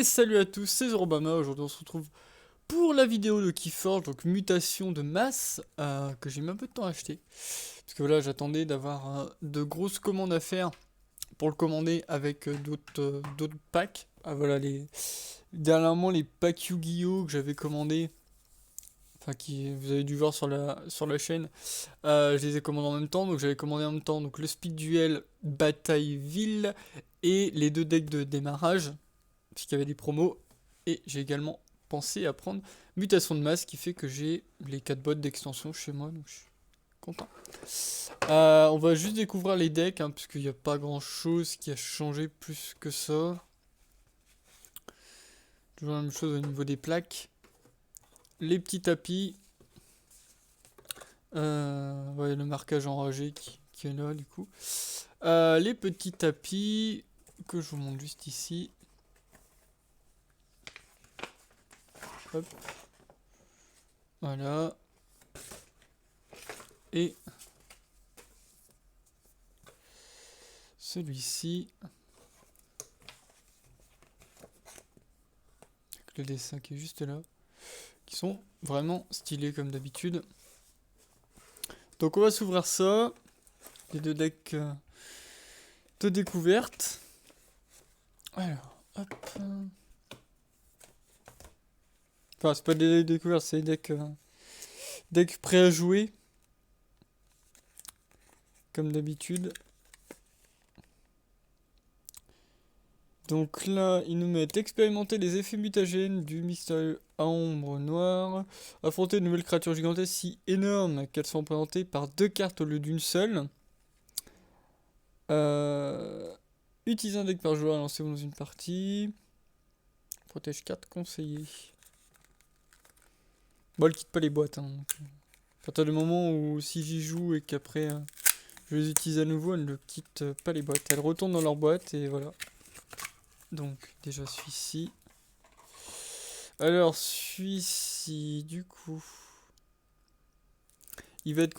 salut à tous, c'est Zorobama. Aujourd'hui on se retrouve pour la vidéo de Keyforge, donc mutation de masse, que j'ai mis un peu de temps à acheter. Parce que voilà, j'attendais d'avoir de grosses commandes à faire pour le commander avec d'autres packs. Ah voilà, dernièrement les packs Yu-Gi-Oh que j'avais commandés, enfin qui vous avez dû voir sur la chaîne, je les ai commandés en même temps. Donc j'avais commandé en même temps donc le Speed Duel Bataille Ville et les deux decks de démarrage, puisqu'il y avait des promos. Et j'ai également pensé à prendre mutation de masse, qui fait que j'ai les 4 bots d'extension chez moi, donc je suis content. On va juste découvrir les decks, hein, puisqu'il n'y a pas grand chose qui a changé plus que ça. Toujours la même chose au niveau des plaques. Les petits tapis. Ouais, le marquage enragé qui est là du coup. Les petits tapis que je vous montre juste ici. Hop. Voilà. Et celui-ci. Avec le dessin qui est juste là. Qui sont vraiment stylés comme d'habitude. Donc on va s'ouvrir ça. Les deux decks de découverte. Alors, hop. Enfin, c'est pas des decks de découverte, c'est des decks prêts à jouer. Comme d'habitude. Donc là, ils nous mettent expérimenter les effets mutagènes du mystérieux à ombre noire. Affronter de nouvelles créatures gigantesques si énormes qu'elles sont représentées par 2 cartes au lieu d'une seule. Utiliser un deck par joueur et lancer dans une partie. Protège 4 conseillers. Bon, elle quitte pas les boîtes. Hein, donc, à partir du moment où si j'y joue et qu'après je les utilise à nouveau, elles ne quittent pas les boîtes. Elles retournent dans leur boîte et voilà. Donc déjà celui-ci. Alors celui-ci, du coup, il va être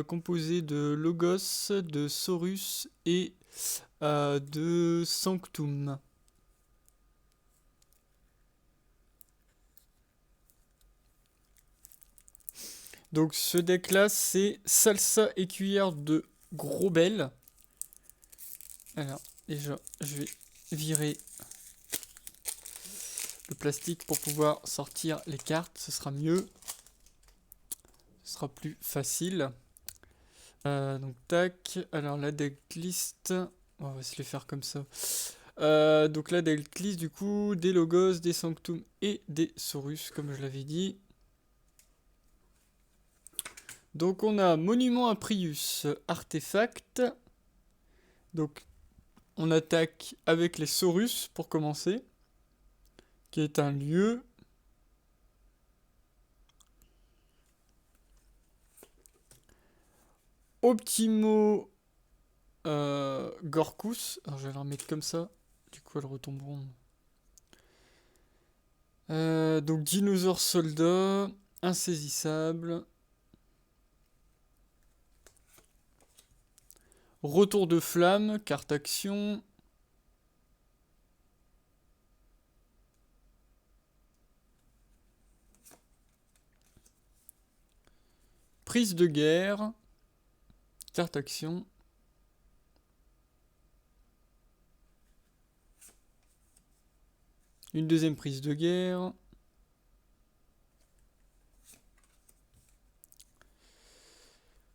composé de Logos, de Saurus et de Sanctum. Donc ce deck là, c'est Salsa et cuillère de gros bel. Alors déjà, je vais virer le plastique pour pouvoir sortir les cartes, ce sera mieux. Ce sera plus facile. Donc tac, alors la decklist, on va se les faire comme ça. Donc la decklist du coup, des Logos, des Sanctum et des Saurus, comme je l'avais dit. Donc on a Monument à Prius, Artefact. Donc on attaque avec les Saurus pour commencer, qui est un lieu. Optimo Gorkus, alors je vais leur mettre comme ça, du coup elles retomberont. Donc dinosaure soldat, insaisissable. Retour de flamme, carte action. Prise de guerre, carte action. Une deuxième prise de guerre.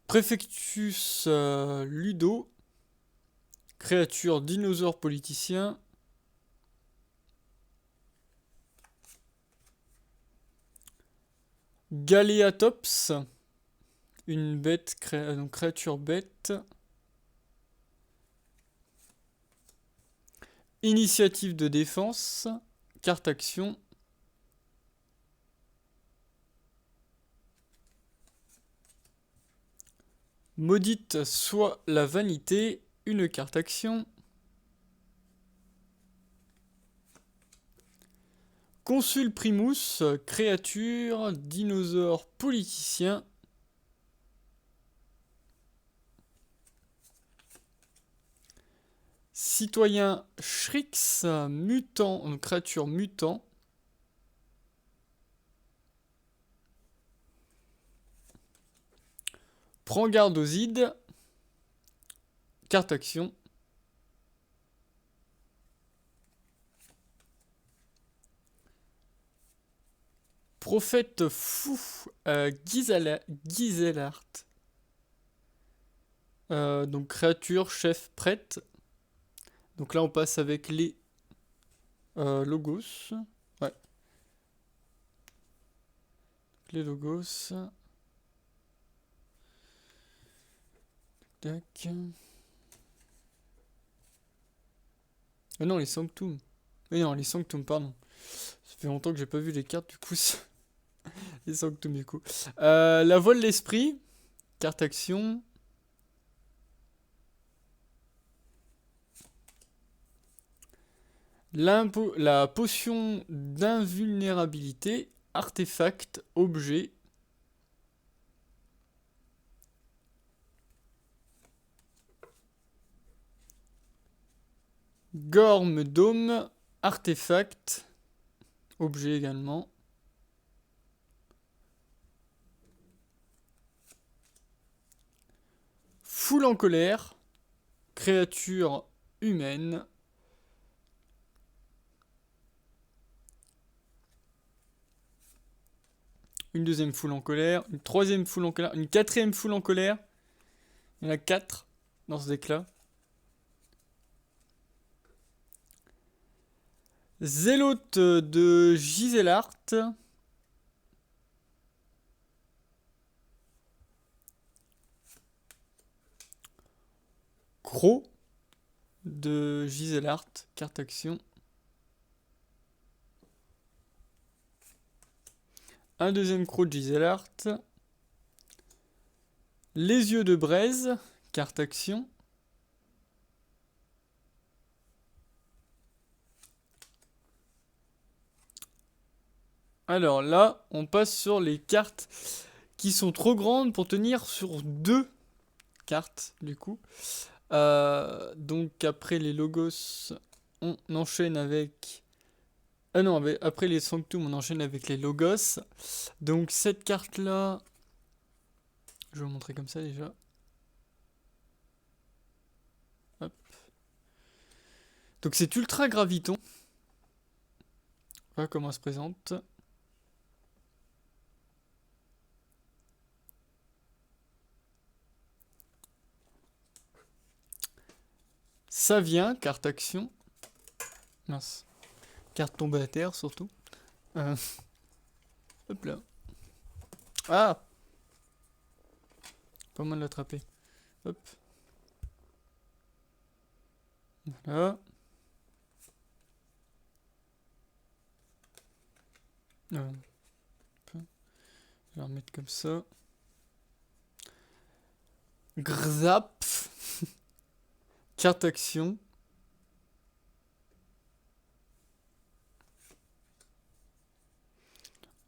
Préfectus Ludo. Créature dinosaure politicien. Galéatops. Une bête, donc créature bête. Initiative de défense. Carte action. Maudite soit la vanité. Une carte action. Consul Primus, créature, dinosaure politicien. Citoyen Shrix, mutant, donc créature mutant. Prends garde aux ides. Carte action. Prophète fou, Giselart. Donc créature, chef, prête. Donc là on passe avec les logos. Ouais. Les logos. Tac. Non, les Sanctum. Mais non, les Sanctum, pardon. Ça fait longtemps que j'ai pas vu les cartes, du coup. Les Sanctum, du coup. La voile de l'esprit. Carte action. La potion d'invulnérabilité. Artefact, objet. Gorme, dôme, artefact, objet également. Foule en colère, créature humaine. Une deuxième foule en colère, une troisième foule en colère, une quatrième foule en colère. Il y en a 4 dans ce deck-là. Zélote de Giselart. Croc de Giselart, carte action. Un deuxième croc de Giselart. Les yeux de Braise, carte action. Alors là, on passe sur les cartes qui sont trop grandes pour tenir sur 2 cartes, du coup. Donc après les logos, on enchaîne avec... Ah non, après les Sanctum, on enchaîne avec les logos. Donc cette carte-là... Je vais vous montrer comme ça déjà. Hop. Donc c'est Ultra Graviton. Voilà comment elle se présente. Ça vient, carte action. Mince. Carte tombée à terre surtout. Hop là. Ah! Pas mal de l'attraper. Hop. Voilà. Je vais la remettre comme ça. Grzap. Carte action.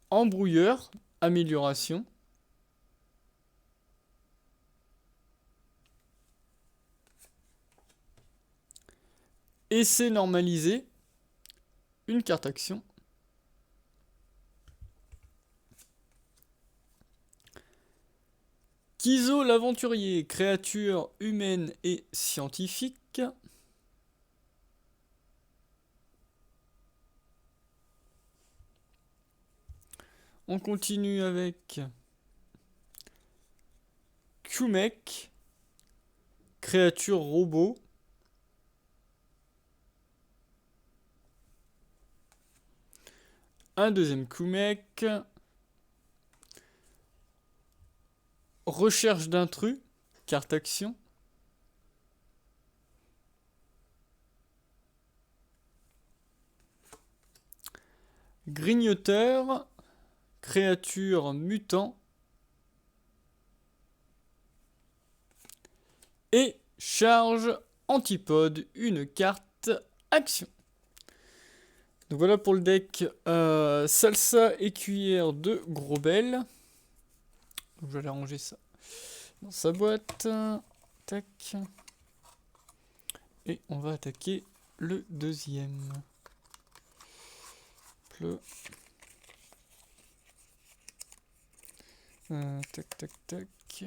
Embrouilleur. Amélioration. Essai normalisé. Une carte action. Kizo l'aventurier, créature humaine et scientifique. On continue avec Kumek, créature robot. Un deuxième Kumek. Recherche d'intrus, carte action. Grignoteur, créature mutant. Et charge antipode, une carte action. Donc voilà pour le deck Salsa et cuillère de Grobel. Donc je vais aller ranger ça dans sa boîte. Tac. Et on va attaquer le deuxième. Tac, tac, tac.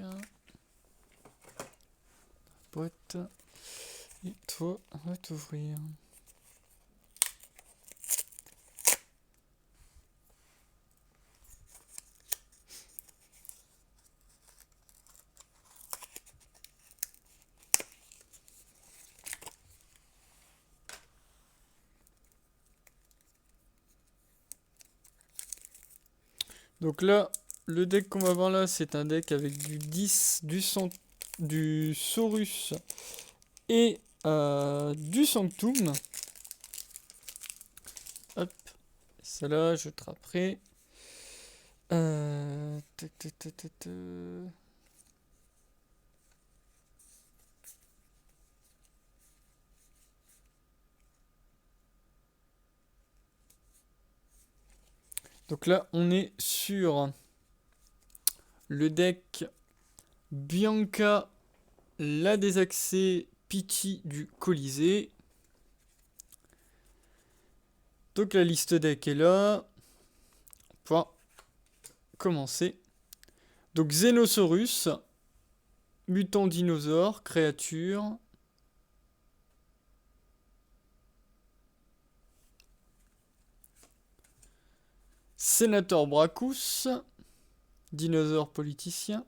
Boîte. Et toi, on va t'ouvrir. Donc là, le deck qu'on va voir là, c'est un deck avec du 10, du Saurus et du Sanctum. Hop, celle-là, je te rapperai. Tac, tac, tac, tac, tac. Donc là, on est sur le deck Bianca, la désaxée Pity du Colisée. Donc la liste deck est là. On va commencer. Donc Xenosaurus, mutant dinosaure, créature. Sénateur Brachus, dinosaure politicien.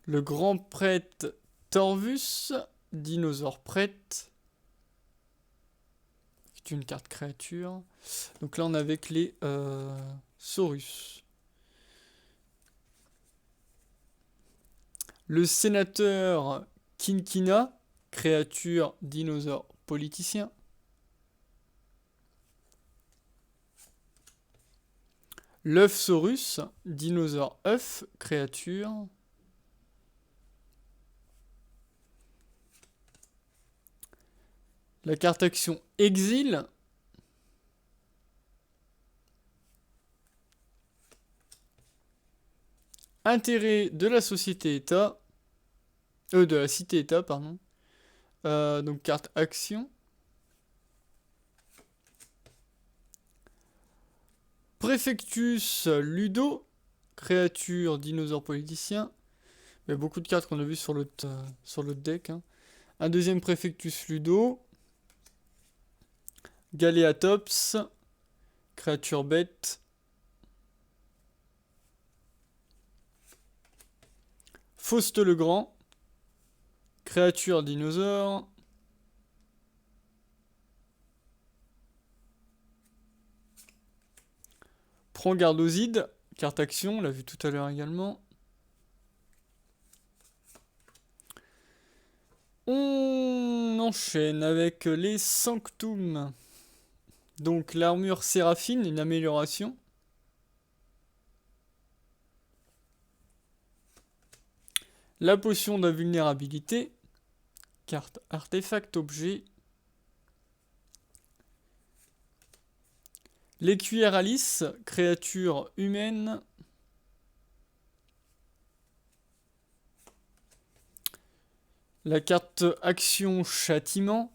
Le grand prêtre Torvus, dinosaure prêtre. C'est une carte créature. Donc là on est avec les Saurus. Le sénateur Kinkina, créature dinosaure politicien. L'œuf Saurus, dinosaure œuf, créature. La carte action Exil. Intérêt de la société-État. De la cité-État, pardon. Donc carte action. Préfectus Ludo, créature dinosaure politicien. Il y a beaucoup de cartes qu'on a vues sur le deck. Hein. Un deuxième Préfectus Ludo. Galéatops, créature bête. Fauste le Grand, créature dinosaure. Prends garde aux ides, carte action, on l'a vu tout à l'heure également. On enchaîne avec les Sanctum. Donc l'armure Séraphine, une amélioration. La potion d'invulnérabilité. Carte artefact objet. Les cuillères Alice, créature humaine. La carte action châtiment.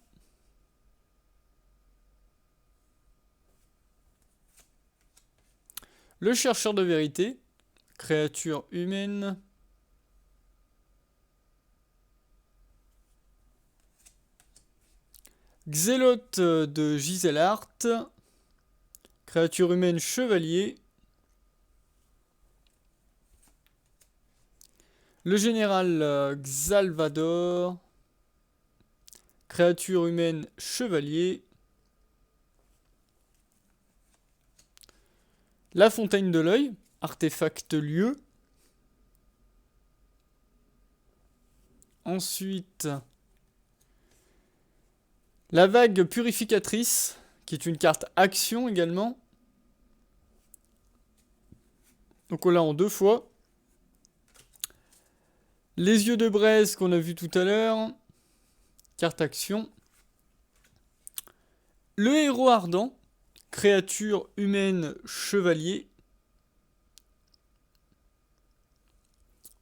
Le chercheur de vérité, créature humaine. Xélote de Giselhart, créature humaine chevalier. Le général Xalvador, créature humaine chevalier. La fontaine de l'œil, artefact lieu. Ensuite, la vague purificatrice, qui est une carte action également. Donc on l'a en 2 fois. Les yeux de braise qu'on a vu tout à l'heure. Carte action. Le héros ardent, créature humaine chevalier.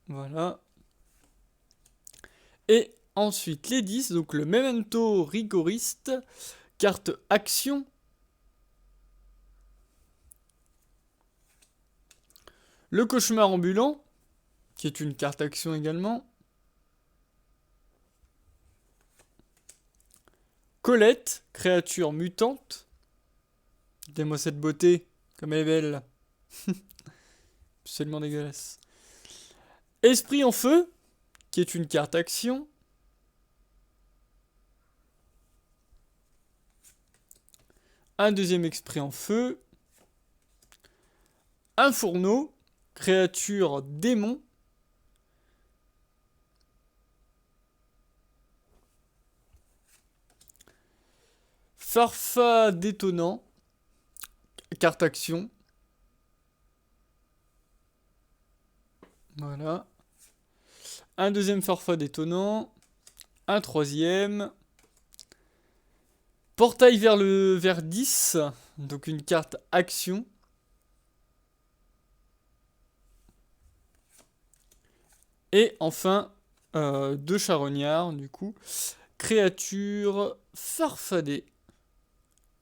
Voilà. Et ensuite les 10, donc le Memento Rigoriste, carte action. Le Cauchemar ambulant, qui est une carte action également. Colette, créature mutante. Regardez-moi cette beauté, comme elle est belle. Absolument dégueulasse. Esprit en feu, qui est une carte action. Un deuxième esprit en feu. Un fourneau, créature démon. Farfa détonnant, carte action. Voilà. Un deuxième Farfa détonnant. Un troisième. Portail vers 10, donc une carte action. Et enfin, deux charognards, du coup. Créature farfadée.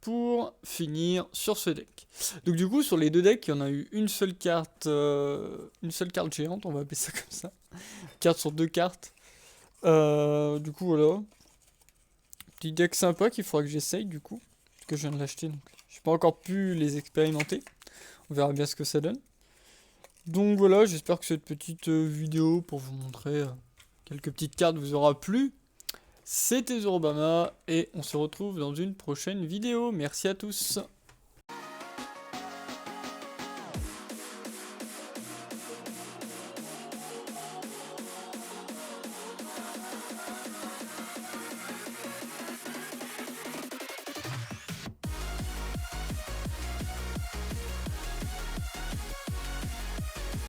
Pour finir sur ce deck. Donc du coup, sur les deux decks, il y en a eu une seule carte géante, on va appeler ça comme ça. Carte sur deux cartes. Du coup, voilà. Petit deck sympa qu'il faudra que j'essaye, du coup. Parce que je viens de l'acheter, donc j'ai pas encore pu les expérimenter. On verra bien ce que ça donne. Donc voilà, j'espère que cette petite vidéo pour vous montrer quelques petites cartes vous aura plu. C'était Zorobama et on se retrouve dans une prochaine vidéo. Merci à tous.